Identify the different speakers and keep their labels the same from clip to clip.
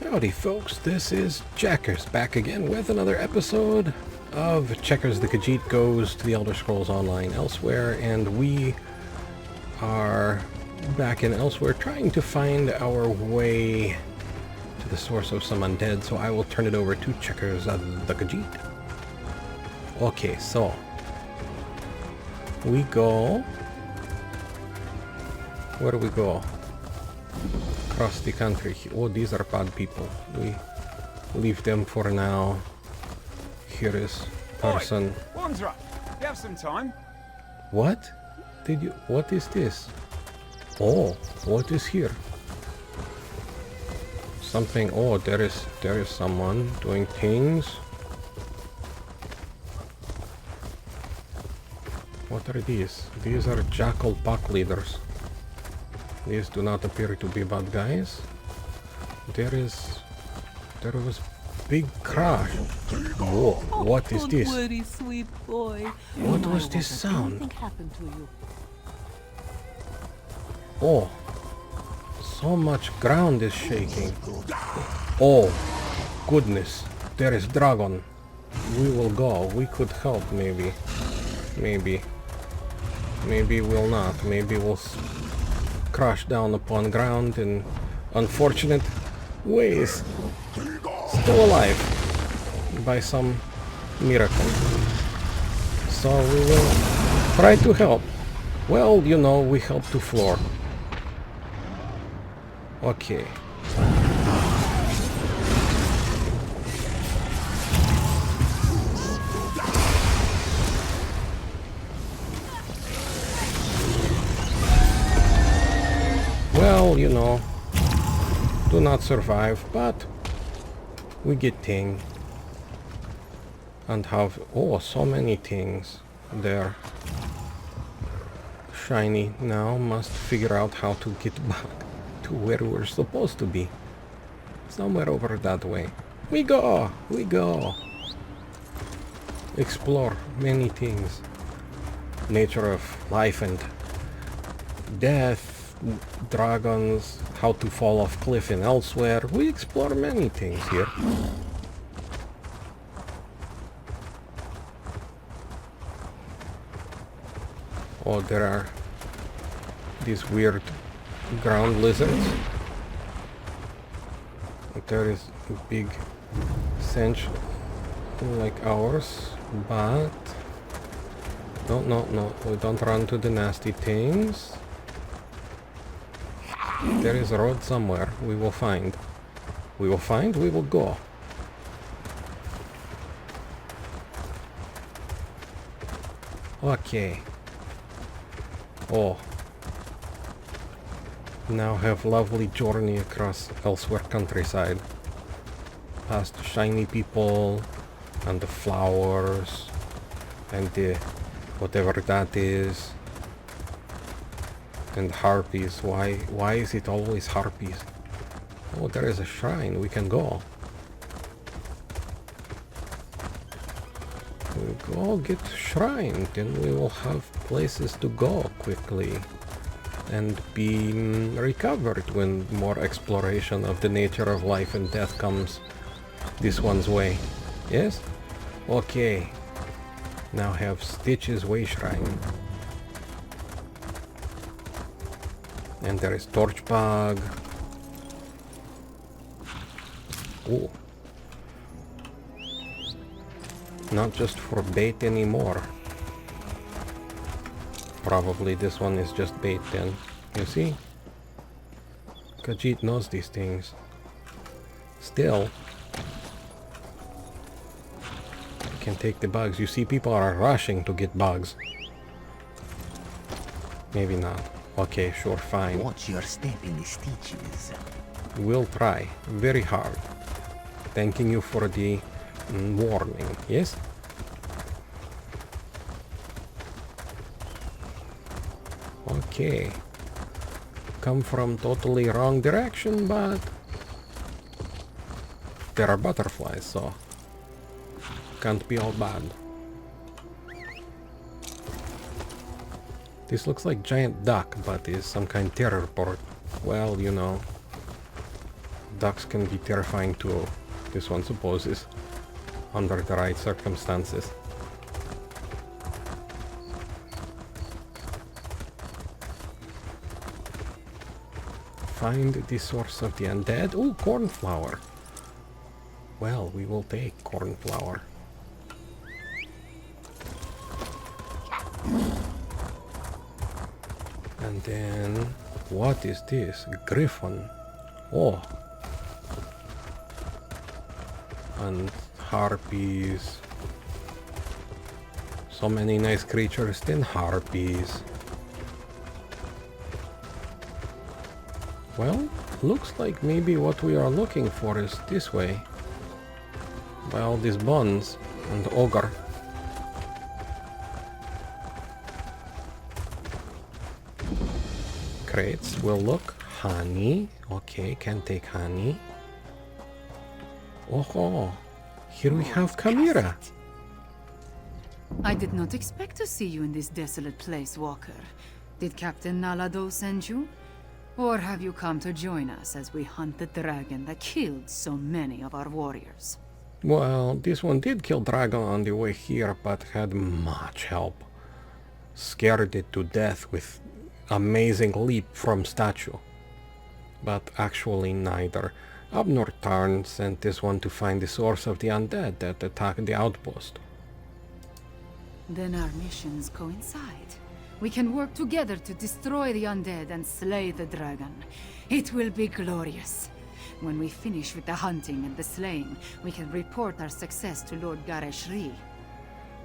Speaker 1: Howdy folks, this is Checkers back again with another episode of Checkers the Khajiit Goes to the Elder Scrolls Online Elsweyr, and we are back in Elsweyr trying to find our way to the source of some undead, so I will turn it over to Checkers the Khajiit. Okay, so we go... where do we go? Across the country. Oh, these are bad people. We leave them for now. Here is person.
Speaker 2: Oi, Wanderer, you have some time?
Speaker 1: What? Did you? What is this? Oh, what is here? Something. Oh, there is someone doing things. What are these? These are jackal pack leaders. These do not appear to be bad guys. There was big crash. Whoa, what is this?
Speaker 3: Don't worry, sweet boy.
Speaker 1: What was this sound?
Speaker 3: Anything happened to you?
Speaker 1: Oh, so much ground is shaking. Oh, goodness, there is dragon. We will go. We could help, maybe. Maybe we'll not. Maybe we'll crash down upon ground in unfortunate ways. Still alive by some miracle. So we will try to help. Well, you know, we help to floor. Okay. Well, you know, do not survive, but we get thing and have, oh, so many things there. Shiny now must figure out how to get back to where we're supposed to be. Somewhere over that way. We go! Explore many things. Nature of life and death. Dragons, how to fall off cliff in Elsweyr. We explore many things here. Oh, there are these weird ground lizards. There is a big cinch like ours, but no, we don't run to the nasty things. There is a road somewhere. We will find. We will go. Okay. Oh. Now have lovely journey across Elsweyr countryside. Past shiny people and the flowers and the whatever that is. And harpies. Why is it always harpies? Oh, there is a shrine. We can go. We go get shrine, then we will have places to go quickly and be recovered when more exploration of the nature of life and death comes this one's way. Yes? Okay. Now have Stitch's Way Shrine. And there is Torchbug. Oh. Not just for bait anymore. Probably this one is just bait then. You see? Khajiit knows these things. Still. You can take the bugs. You see, people are rushing to get bugs. Maybe not. Okay, sure, fine.
Speaker 4: Watch your step in the stitches.
Speaker 1: We'll try very hard. Thanking you for the warning, yes? Okay. Come from totally wrong direction, but there are butterflies, so can't be all bad. This looks like giant duck, but is some kind terror port. Well, you know, ducks can be terrifying too. This one supposes, under the right circumstances. Find the source of the undead. Oh, cornflower. Well, we will take cornflower. And then, what is this? Griffon. Oh. And harpies. So many nice creatures, then harpies. Well, looks like maybe what we are looking for is this way. By all these bones and ogre. Crates will look. Honey. Okay, can take honey. Oh, here we have Khamira.
Speaker 3: I did not expect to see you in this desolate place, Walker. Did Captain Nalado send you? Or have you come to join us as we hunt the dragon that killed so many of our warriors?
Speaker 1: Well, this one did kill dragon on the way here, but had much help. Scared it to death with amazing leap from statue. But actually neither. Abnor Tarn sent this one to find the source of the undead that attacked the outpost.
Speaker 3: Then our missions coincide. We can work together to destroy the undead and slay the dragon. It will be glorious. When we finish with the hunting and the slaying, we can report our success to Lord Gareshri.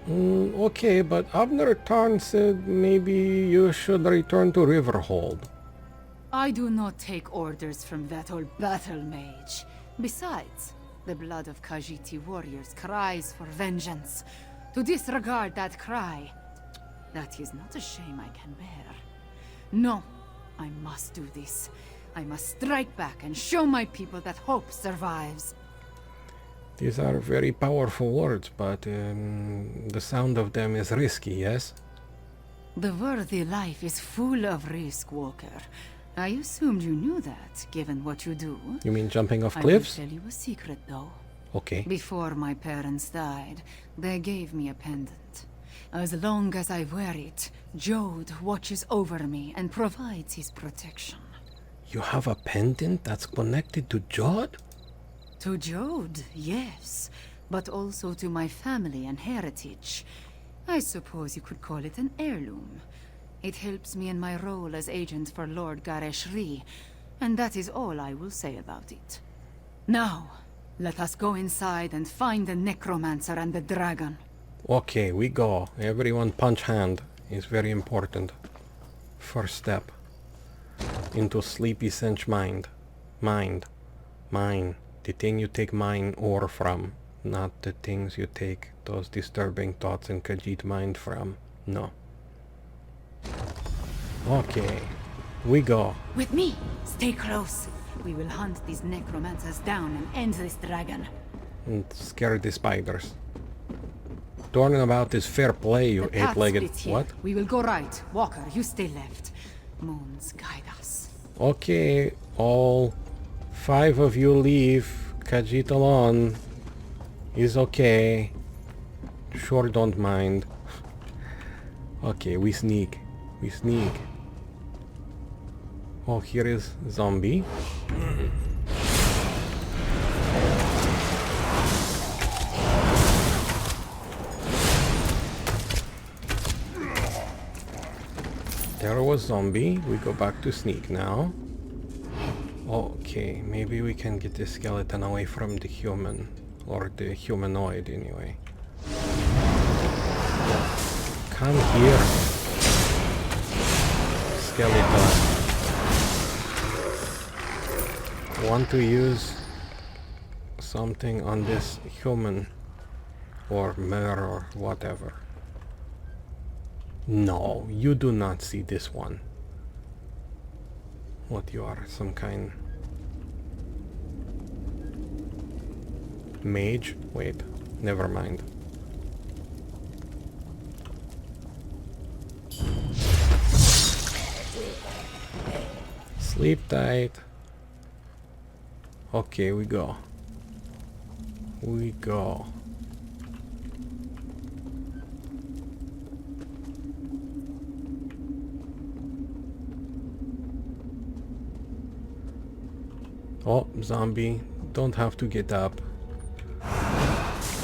Speaker 1: Okay, but Abner Tarn said maybe you should return to Riverhold.
Speaker 3: I do not take orders from that old battle mage. Besides, the blood of Khajiiti warriors cries for vengeance. To disregard that cry, that is not a shame I can bear. No, I must do this. I must strike back and show my people that hope survives.
Speaker 1: These are very powerful words, but the sound of them is risky, yes?
Speaker 3: The worthy life is full of risk, Walker. I assumed you knew that, given what you do.
Speaker 1: You mean jumping off cliffs?
Speaker 3: I will tell you a secret, though.
Speaker 1: Okay.
Speaker 3: Before my parents died, they gave me a pendant. As long as I wear it, Jode watches over me and provides his protection.
Speaker 1: You have a pendant that's connected to Jode?
Speaker 3: To Jode, yes, but also to my family and heritage. I suppose you could call it an heirloom. It helps me in my role as agent for Lord Gareshri, and that is all I will say about it. Now, let us go inside and find the Necromancer and the dragon.
Speaker 1: Okay, we go. Everyone punch hand is very important. First step. Into sleepy sench mind. Mine. The thing you take mine ore from. Not the things you take those disturbing thoughts in Khajiit mind from. No. Okay. We go.
Speaker 3: With me! Stay close. We will hunt these Necromancers down and end this dragon.
Speaker 1: And scare the spiders. Talking about is fair play, you eight-legged... What?
Speaker 3: We will go right. Walker, you stay left. Moons guide us.
Speaker 1: Okay, all 5 of you leave. Khajiit alone. Is okay. Sure, don't mind. Okay, we sneak. We sneak. Oh, here is zombie. There was zombie. We go back to sneak now. Okay, maybe we can get the skeleton away from the human. Or the humanoid, anyway. Come here. Skeleton. Want to use something on this human. Or mare or whatever. No, you do not see this one. What you are, some kind... mage? Wait, never mind. Sleep tight. Okay, we go. We go. Oh, zombie, don't have to get up.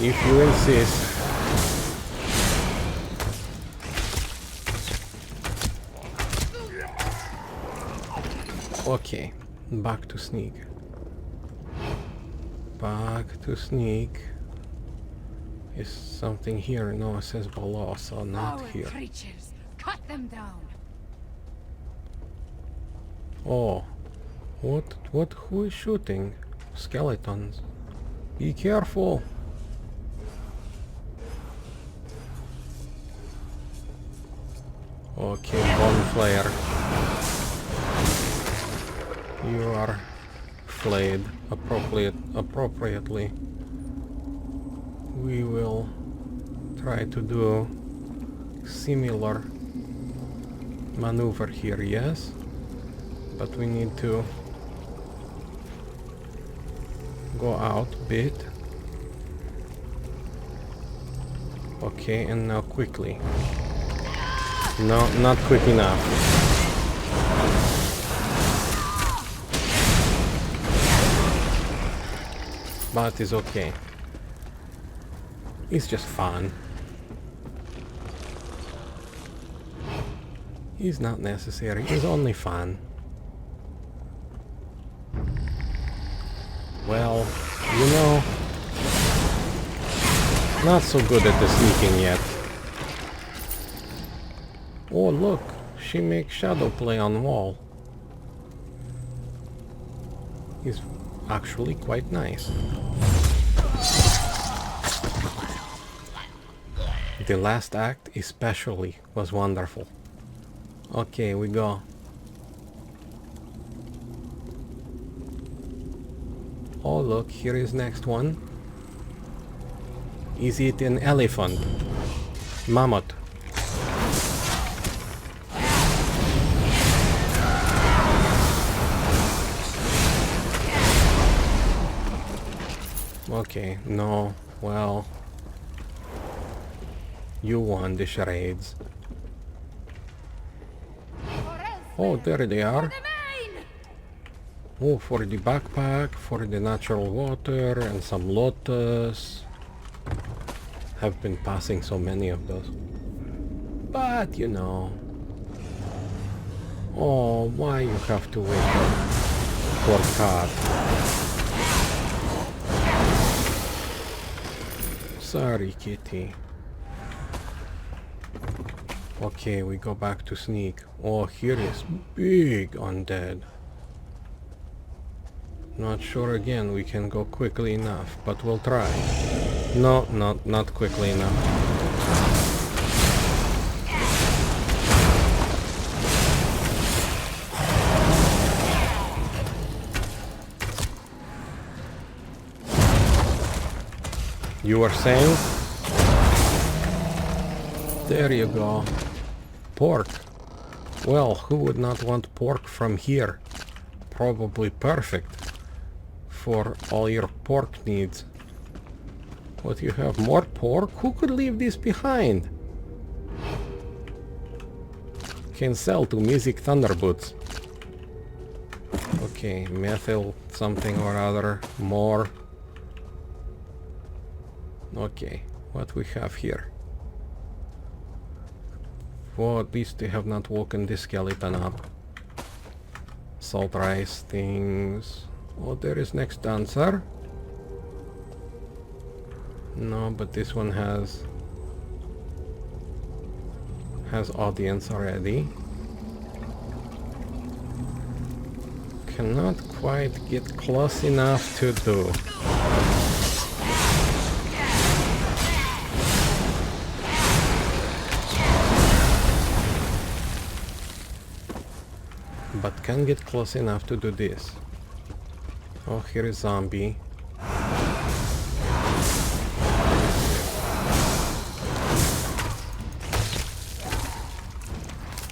Speaker 1: If you insist. Okay, back to sneak. Back to sneak. Is something here? No, it says below, so not
Speaker 3: Foul
Speaker 1: here.
Speaker 3: creatures, cut them down.
Speaker 1: Oh, what? Who is shooting? Skeletons. Be careful. Okay, bonfire. You are flayed appropriately. We will try to do similar maneuver here, yes? But we need to go out a bit. Okay, and now quickly. No, not quick enough. But it's okay. It's just fun. It's not necessary, it's only fun. Well, you know, not so good at the sneaking yet. Oh look, she makes shadow play on wall. It's actually quite nice. The last act especially was wonderful. Okay, we go. Oh look, here is next one. Is it an elephant? Mammoth. Okay, no, well, you won the charades. Oh, there they are. Oh, for the backpack, for the natural water, and some lotus. Have been passing so many of those. But, you know. Oh, why you have to wait for cat? Sorry, kitty. Okay, we go back to sneak. Oh, here is big undead. Not sure again we can go quickly enough, but we'll try. No, not quickly enough. You were saying? There you go. Pork. Well, who would not want pork from here? Probably perfect for all your pork needs. What, you have more pork? Who could leave this behind? Can sell to Music Thunderboots. Okay, methyl something or other. More. Okay, what we have here? For at least they have not woken this skeleton up. Salt rice things. Oh, there is next dancer. No, but this one has audience already. Cannot quite get close enough to do. But can get close enough to do this. Oh, here is zombie.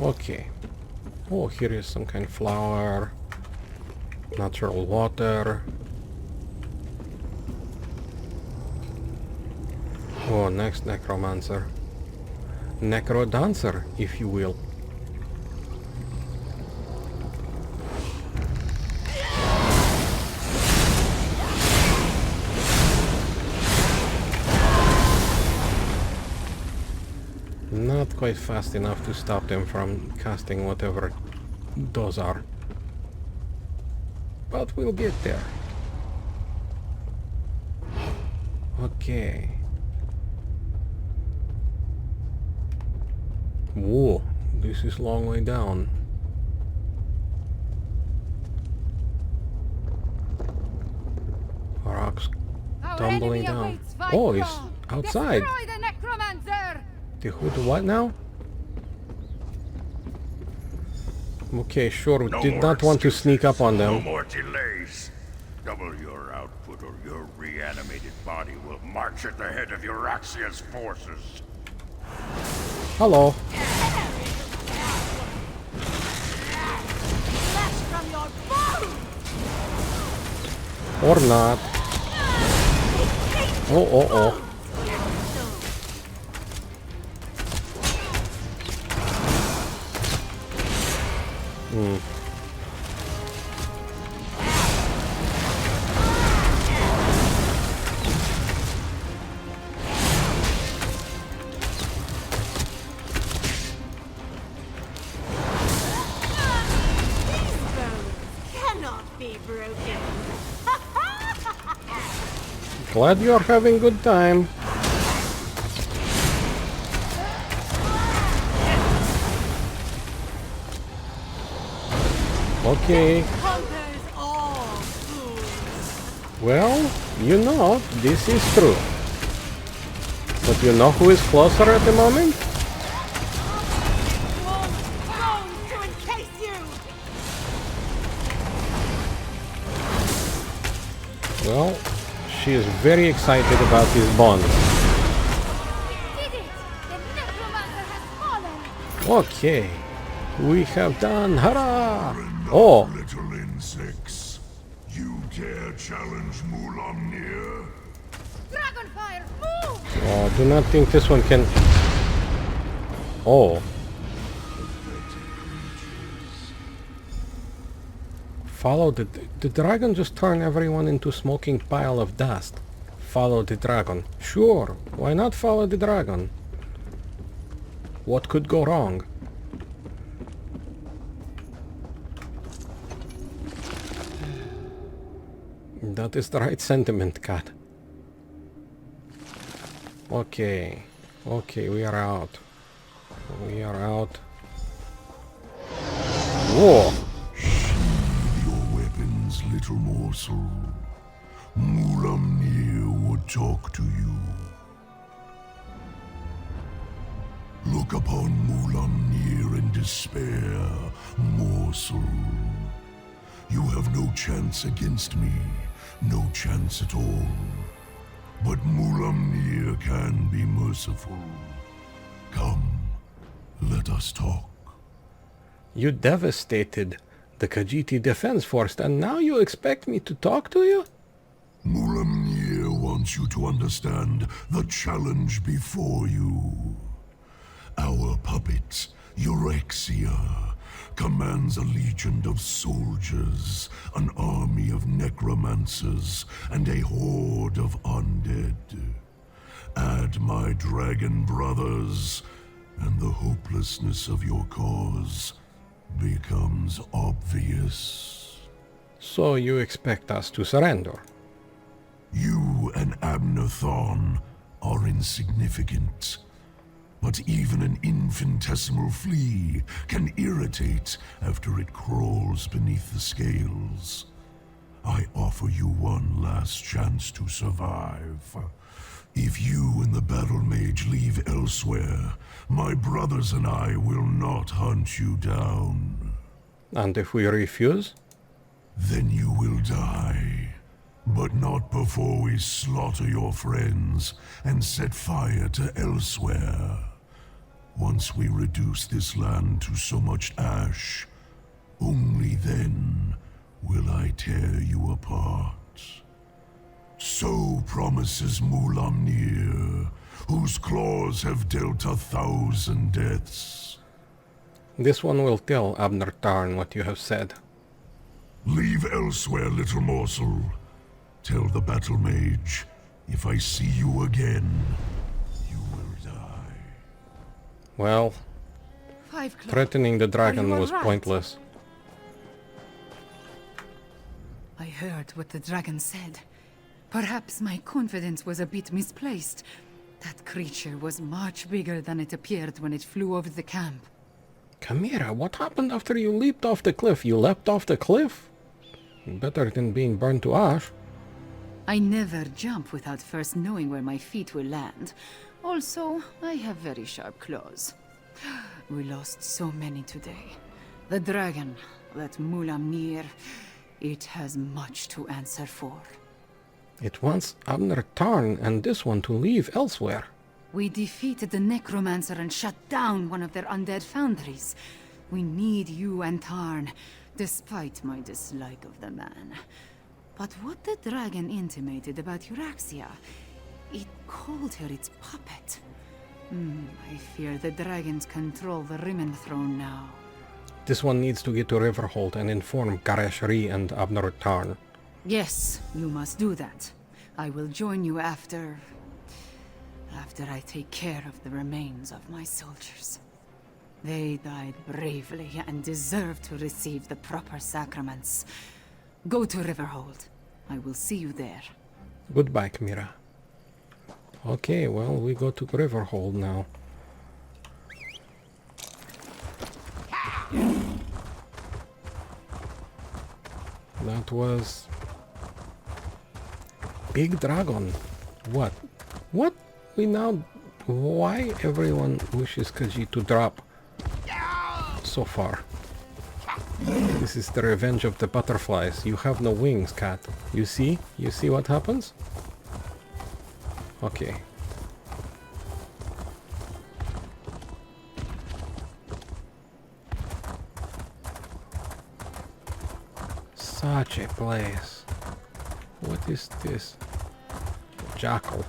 Speaker 1: Okay. Oh, here is some kind of flower. Natural water. Oh, next Necromancer. Necro-dancer, if you will. Not quite fast enough to stop them from casting whatever those are. But we'll get there. Okay. Whoa, this is long way down. Rocks tumbling down. Oh, it's outside.
Speaker 3: Destroy the Necromancer!
Speaker 1: Who the what now? Okay, sure, we did not want to sneak up on
Speaker 5: No
Speaker 1: them.
Speaker 5: more delays. Double your output or your reanimated body will march at the head of Euraxia's forces.
Speaker 1: Hello.
Speaker 3: Flesh from your bones!
Speaker 1: Or not. Oh, oh, oh.
Speaker 3: Cannot be broken.
Speaker 1: Glad you're having good time. Okay.
Speaker 3: Conquers all fools.
Speaker 1: Well, you know, this is true. But you know who is closer at the moment?
Speaker 3: Bones to encase you!
Speaker 1: Well, she is very excited about his bond.
Speaker 3: We did it! The Necromancer has fallen!
Speaker 1: Okay. We have done. Hurrah! Oh,
Speaker 5: Little insects, you dare challenge Mulamnir?
Speaker 3: Dragonfire, move!
Speaker 1: oh, do not think this one can... Oh. Follow the dragon just turned everyone into smoking pile of dust. Follow the dragon. Sure, why not follow the dragon? What could go wrong? That is the right sentiment, cat. Okay. Okay, we are out. We are out. Whoa!
Speaker 5: Your weapons, little morsel. Mulamnir would talk to you. Look upon Mulamnir in despair, morsel. You have no chance against me, no chance at all. But Mulamnir can be merciful. Come, let us talk.
Speaker 1: You devastated the Khajiit Defense Force, and now you expect me to talk to you?
Speaker 5: Mulamnir wants you to understand the challenge before you. Our puppet, Euraxia, commands a legion of soldiers, an army of necromancers, and a horde of undead. Add my dragon brothers, and the hopelessness of your cause becomes obvious.
Speaker 1: So you expect us to surrender?
Speaker 5: You and Abnathon are insignificant. But even an infinitesimal flea can irritate after it crawls beneath the scales. I offer you one last chance to survive. If you and the battle mage leave Elsweyr, my brothers and I will not hunt you down.
Speaker 1: And if we refuse?
Speaker 5: Then you will die. But not before we slaughter your friends and set fire to Elsweyr. Once we reduce this land to so much ash, only then will I tear you apart. So promises Mulamnir, whose claws have dealt 1,000 deaths.
Speaker 1: This one will tell Abner Tarn what you have said.
Speaker 5: Leave Elsweyr, little morsel. Tell the battle mage, if I see you again, you will die.
Speaker 1: Well, threatening the dragon was pointless.
Speaker 3: I heard what the dragon said. Perhaps my confidence was a bit misplaced. That creature was much bigger than it appeared when it flew over the camp.
Speaker 1: Khamira, what happened after you leaped off the cliff? You leapt off the cliff? Better than being burned to ash.
Speaker 3: I never jump without first knowing where my feet will land. Also, I have very sharp claws. We lost so many today. The dragon, that Mullah Mir, it has much to answer for.
Speaker 1: It wants Abner Tarn and this one to leave Elsweyr.
Speaker 3: We defeated the Necromancer and shut down one of their undead foundries. We need you and Tarn, despite my dislike of the man. But what the dragon intimated about Euraxia, it called her its puppet. I fear the dragons control the Rimmen throne now.
Speaker 1: This one needs to get to Riverhold and inform Kareshri and Abner Tarn.
Speaker 3: Yes, you must do that. I will join you after I take care of the remains of my soldiers. They died bravely and deserve to receive the proper sacraments. Go to Riverhold. I will see you there.
Speaker 1: Goodbye, Khamira. Okay, well, we go to Riverhold now. That was... Big dragon. What? What? We now... Why everyone wishes Khajiit to drop so far? This is the revenge of the butterflies. You have no wings, cat. You see? You see what happens? Okay. Such a place. What is this? Jackal.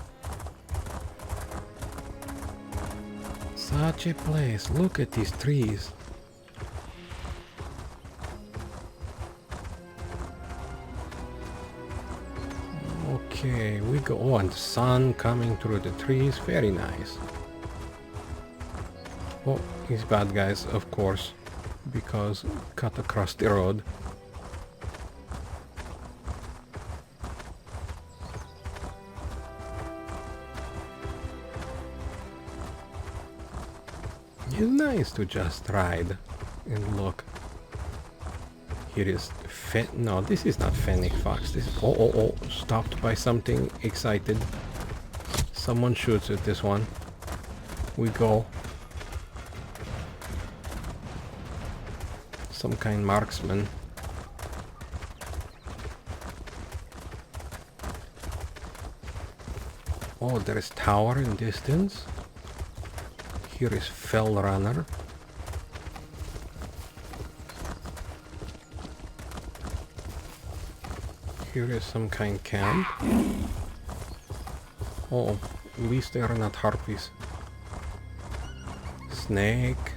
Speaker 1: Such a place. Look at these trees. Okay, we go. Oh, and the sun coming through the trees. Very nice. Oh, these bad guys, of course, because cut across the road. It's nice to just ride and look. Here is no, this is not Fennec Fox. This is oh, stopped by something excited. Someone shoots at this one. We go. Some kind marksman. Oh, there is tower in distance. Here is Fell Runner. Here is some kind camp. Oh, at least they are not harpies. Snake.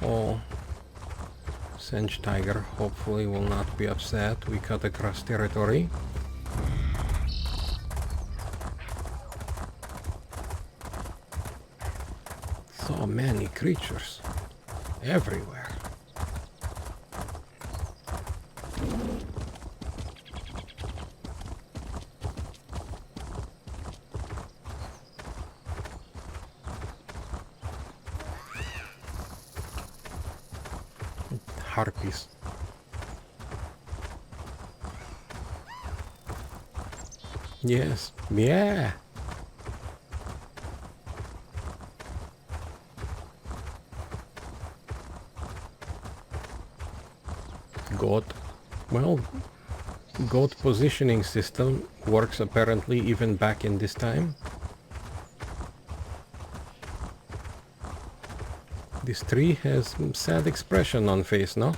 Speaker 1: Oh, Senge Tiger hopefully will not be upset. We cut across territory. So many creatures everywhere. Harpies. Yes, yeah. Goat. Well, goat positioning system works apparently even back in this time. This tree has sad expression on face, no?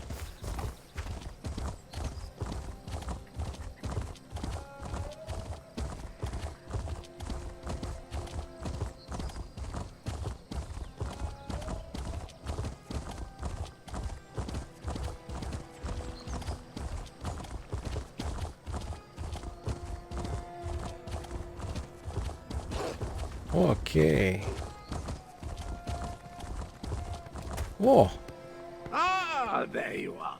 Speaker 1: Okay. Oh,
Speaker 6: Ah, there you are.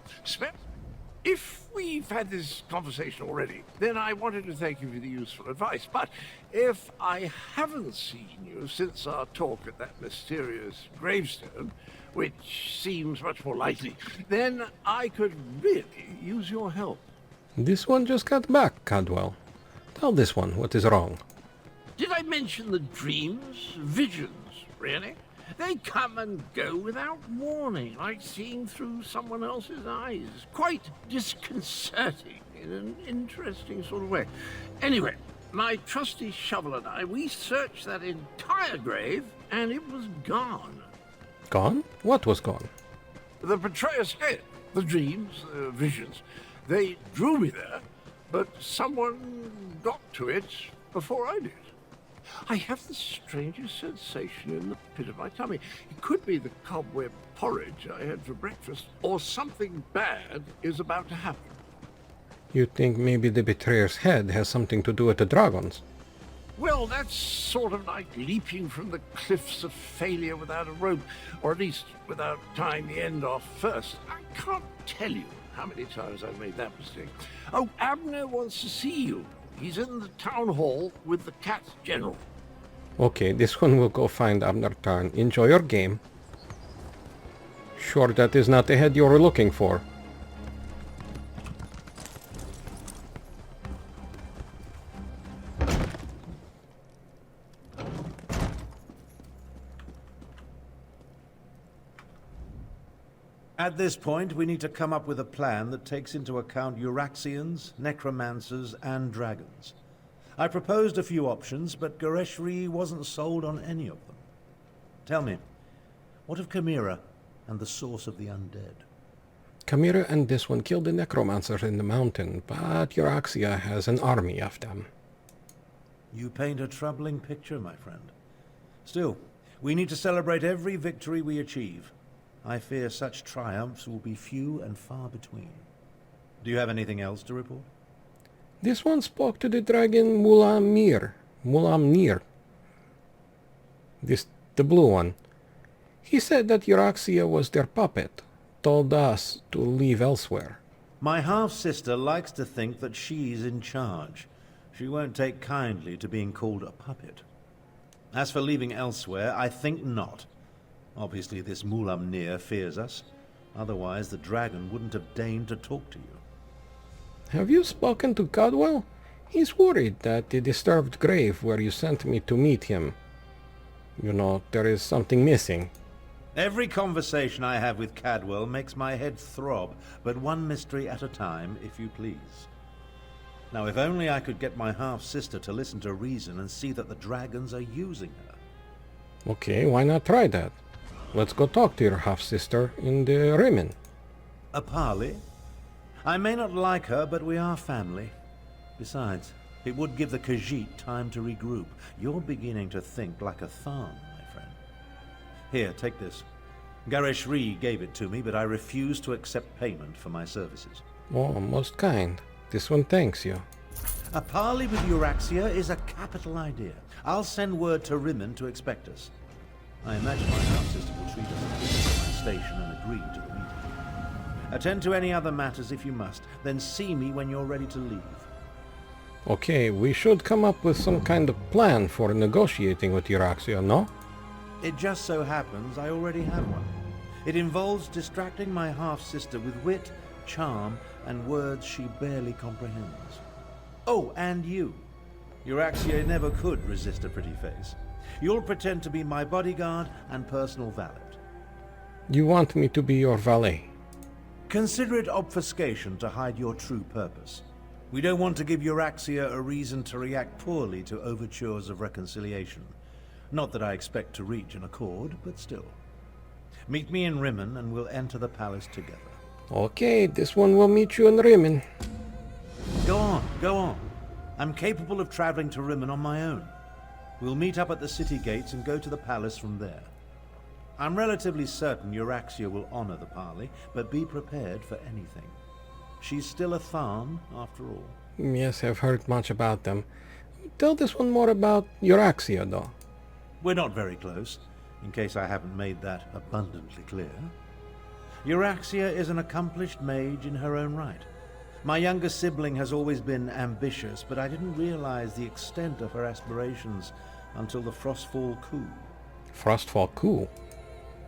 Speaker 6: If we've had this conversation already, then I wanted to thank you for the useful advice. But if I haven't seen you since our talk at that mysterious gravestone, which seems much more likely, then I could really use your help.
Speaker 1: this one just got back, Cadwell. Tell this one what is wrong.
Speaker 6: Did I mention the dreams? Visions, really? They come and go without warning, like seeing through someone else's eyes. Quite disconcerting in an interesting sort of way. Anyway, my trusty shovel and I, we searched that entire grave, and it was gone.
Speaker 1: Gone? What was gone?
Speaker 6: The betrayer's head, the dreams, the visions, they drew me there, but someone got to it before I did. I have the strangest sensation in the pit of my tummy. It could be the cobweb porridge I had for breakfast, or something bad is about to happen.
Speaker 1: You think maybe the betrayer's head has something to do with the dragons?
Speaker 6: Well, that's sort of like leaping from the cliffs of failure without a rope, or at least without tying the end off first. I can't tell you how many times I've made that mistake. Oh, Abner wants to see you. He's in the town hall with the cat general.
Speaker 1: Okay, this one will go find Abner Tarn. Enjoy your game. Sure that is not the head you were looking for.
Speaker 7: At this point, we need to come up with a plan that takes into account Euraxians, Necromancers, and dragons. I proposed a few options, but Gareshri wasn't sold on any of them. Tell me, what of Khamira and the source of the undead?
Speaker 1: Khamira and this one killed the Necromancers in the mountain, but Euraxia has an army of them.
Speaker 7: You paint a troubling picture, my friend. Still, we need to celebrate every victory we achieve. I fear such triumphs will be few and far between. Do you have anything else to report?
Speaker 1: This one spoke to the dragon Mulamnir. The blue one. He said that Euraxia was their puppet, told us to leave Elsweyr.
Speaker 7: My half-sister likes to think that she's in charge. She won't take kindly to being called a puppet. As for leaving Elsweyr, I think not. Obviously, this Mulamnir fears us. Otherwise, the dragon wouldn't have deigned to talk to you.
Speaker 1: Have you spoken to Cadwell? He's worried that the disturbed grave where you sent me to meet him. You know, there is something missing.
Speaker 7: Every conversation I have with Cadwell makes my head throb, but one mystery at a time, if you please. Now, if only I could get my half-sister to listen to reason and see that the dragons are using her.
Speaker 1: Okay, why not try that? Let's go talk to your half-sister in the Rimmon.
Speaker 7: A parley? I may not like her, but we are family. Besides, it would give the Khajiit time to regroup. You're beginning to think like a Tharn, my friend. Here, take this. Gareshri gave it to me, but I refuse to accept payment for my services.
Speaker 1: Oh, most kind. This one thanks you.
Speaker 7: A parley with Euraxia is a capital idea. I'll send word to Rimmon to expect us. I imagine my half-sister will treat us as at my station and agree to the meeting. Attend to any other matters if you must, then see me when you're ready to leave.
Speaker 1: Okay, we should come up with some kind of plan for negotiating with Euraxia, no?
Speaker 7: It just so happens I already have one. It involves distracting my half-sister with wit, charm, and words she barely comprehends. Oh, and you. Euraxia never could resist a pretty face. You'll pretend to be my bodyguard and personal valet.
Speaker 1: You want me to be your valet?
Speaker 7: Consider it obfuscation to hide your true purpose. We don't want to give Euraxia a reason to react poorly to overtures of reconciliation. Not that I expect to reach an accord, but still. Meet me in Rimmon and we'll enter the palace together.
Speaker 1: Okay, this one will meet you in Rimmon.
Speaker 7: Go on, go on. I'm capable of traveling to Rimmon on my own. We'll meet up at the city gates and go to the palace from there. I'm relatively certain Euraxia will honor the parley, but be prepared for anything. She's still a Tharn, after all.
Speaker 1: Yes, I've heard much about them. Tell this one more about Euraxia, though.
Speaker 7: We're not very close, in case I haven't made that abundantly clear. Euraxia is an accomplished mage in her own right. My younger sibling has always been ambitious, but I didn't realize the extent of her aspirations until the Frostfall coup.
Speaker 1: Frostfall coup?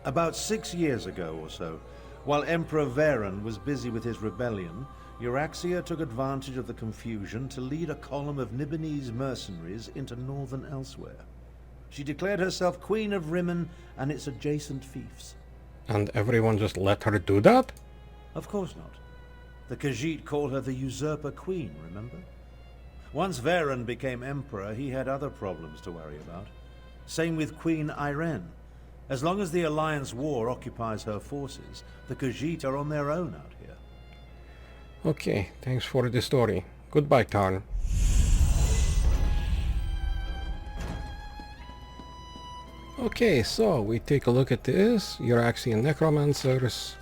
Speaker 7: About 6 years ago or so, while Emperor Varen was busy with his rebellion, Euraxia took advantage of the confusion to lead a column of Nibonese mercenaries into northern Elsweyr. She declared herself Queen of Rimmon and its adjacent fiefs.
Speaker 1: And everyone just let her do that?
Speaker 7: Of course not. The Khajiit called her the Usurper Queen, remember? Once Varen became Emperor, he had other problems to worry about. Same with Queen Irene. As long as the Alliance War occupies her forces, the Khajiit are on their own out here.
Speaker 1: Okay, thanks for the story. Goodbye, Tarn. Okay, so we take a look at this. Euraxian Necromancers.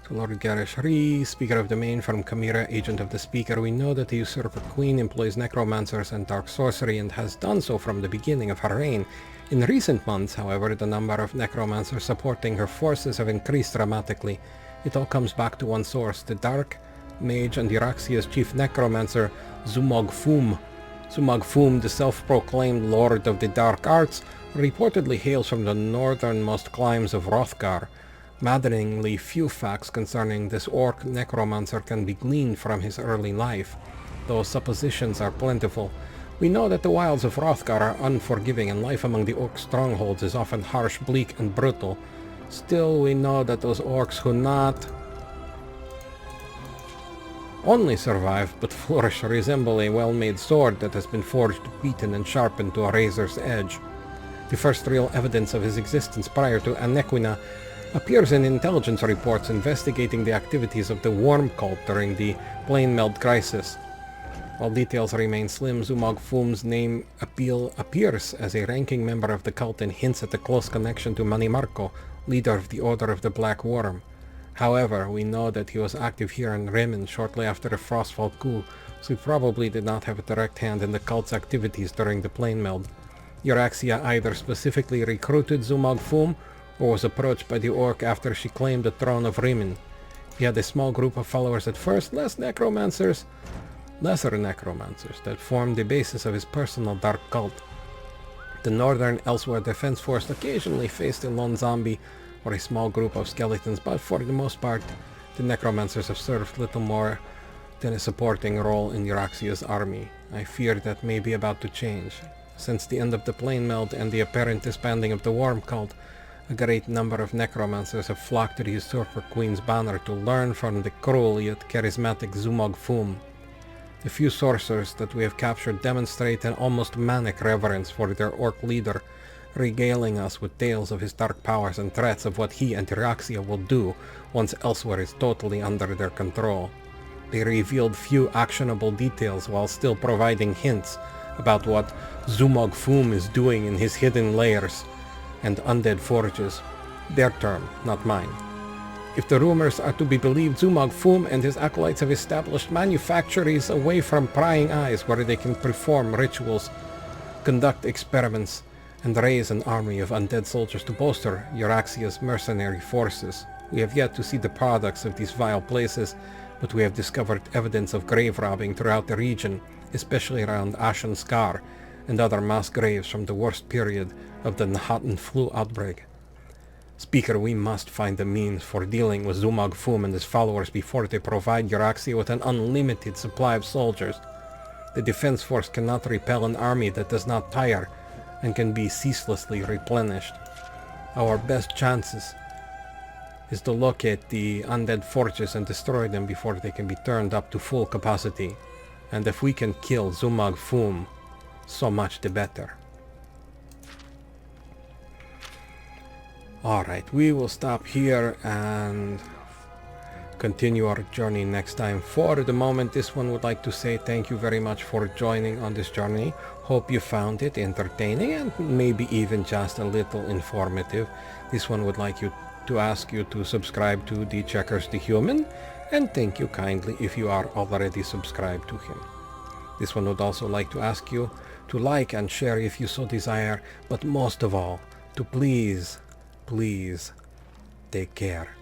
Speaker 1: To Lord Garish Ree, Speaker of the Main from Khamira, Agent of the Speaker. We know that the Usurper Queen employs Necromancers and Dark Sorcery and has done so from the beginning of her reign. In recent months, however, the number of Necromancers supporting her forces have increased dramatically. It all comes back to one source, the Dark Mage and Euraxia's chief Necromancer, Zumog Foom. Zumog Foom, the self-proclaimed Lord of the Dark Arts, reportedly hails from the northernmost climes of Hrothgar. Maddeningly few facts concerning this orc necromancer can be gleaned from his early life, though suppositions are plentiful. We know that the wilds of Hrothgar are unforgiving and life among the orc strongholds is often harsh, bleak, and brutal. Still, we know that those orcs who not only survive but flourish resemble a well-made sword that has been forged, beaten, and sharpened to a razor's edge. The first real evidence of his existence prior to Anequina appears in intelligence reports investigating the activities of the Worm Cult during the Plane Meld Crisis. While details remain slim, Zumog Foom's name appears as a ranking member of the cult and hints at a close connection to Manimarco, leader of the Order of the Black Worm. However, we know that he was active here in Rimmon shortly after the Frostfall coup, so he probably did not have a direct hand in the cult's activities during the Plane Meld. Euraxia either specifically recruited Zumog Foom or was approached by the orc after she claimed the throne of Rimmon. He had a small group of followers at first, lesser necromancers that formed the basis of his personal dark cult. The northern Elsweyr Defense Force occasionally faced a lone zombie or a small group of skeletons, but for the most part, the necromancers have served little more than a supporting role in Euraxia's army. I fear that may be about to change. Since the end of the Plane Meld and the apparent disbanding of the Worm Cult, a great number of necromancers have flocked to the Usurper Queen's banner to learn from the cruel yet charismatic Zumog Foom. The few sorcerers that we have captured demonstrate an almost manic reverence for their orc leader, regaling us with tales of his dark powers and threats of what he and Euraxia will do once Elsweyr is totally under their control. They revealed few actionable details while still providing hints about what Zumog Foom is doing in his hidden lairs and undead forges. Their term, not mine. If the rumors are to be believed, Zumog Foom and his acolytes have established manufactories away from prying eyes where they can perform rituals, conduct experiments, and raise an army of undead soldiers to bolster Euraxia's mercenary forces. We have yet to see the products of these vile places, but we have discovered evidence of grave robbing throughout the region, especially around Ashen Scar and other mass graves from the worst period of the Nahatan flu outbreak. Speaker, we must find a means for dealing with Zumog Foom and his followers before they provide Euraxia with an unlimited supply of soldiers. The defense force cannot repel an army that does not tire and can be ceaselessly replenished. Our best chances is to locate the undead forges and destroy them before they can be turned up to full capacity. And if we can kill Zumog Foom, so much the better. Alright, we will stop here and continue our journey next time. For the moment, this one would like to say thank you very much for joining on this journey. Hope you found it entertaining and maybe even just a little informative. This one would like to ask you to subscribe to the Checkers the Human, and thank you kindly if you are already subscribed to him. This one would also like to ask you to like and share if you so desire, but most of all, to please, please take care.